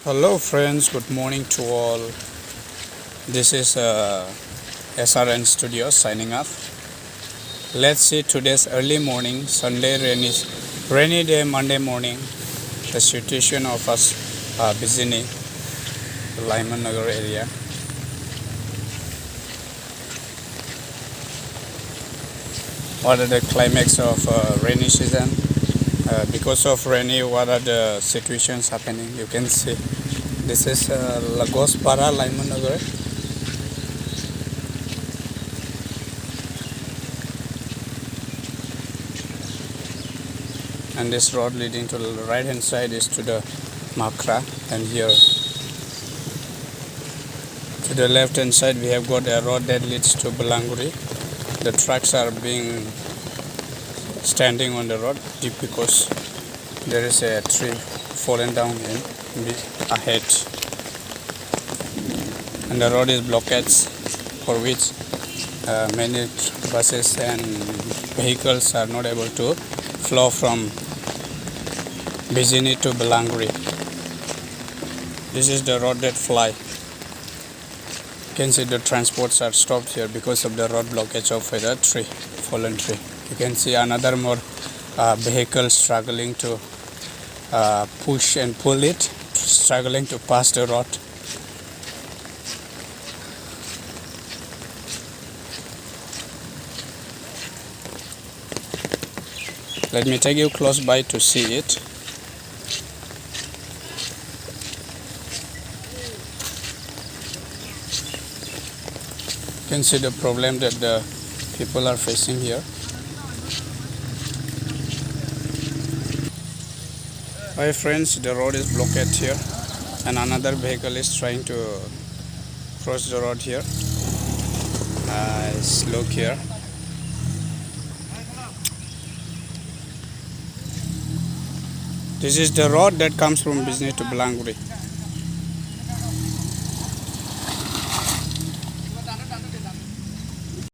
Hello friends, good morning to all. This is SRN Studio signing off. Let's see today's early morning, Sunday rainy day, Monday morning, the situation of us Bijni, Lyman Nagar area. What are the climax of rainy season? Because of rainy, what are the situations happening? You can see this is Goshpara, Lyman Nagar. And this road leading to the right hand side is to the Makra, and here to the left hand side we have got a road that leads to Belanguri. The trucks are being standing on the road deep because there is a tree fallen down in ahead, and the road is blocked for which many buses and vehicles are not able to flow from Bijni to Belanguri. This is the road that fly. You can see the transports are stopped here because of the road blockage of the tree, fallen tree. You can see another more vehicle struggling to push and pull it, struggling to pass the road. Let me take you close by to see it. You can see the problem that the people are facing here. Hi friends, the road is blocked here and another vehicle is trying to cross the road here. Look here. This is the road that comes from Bijni to Belanguri.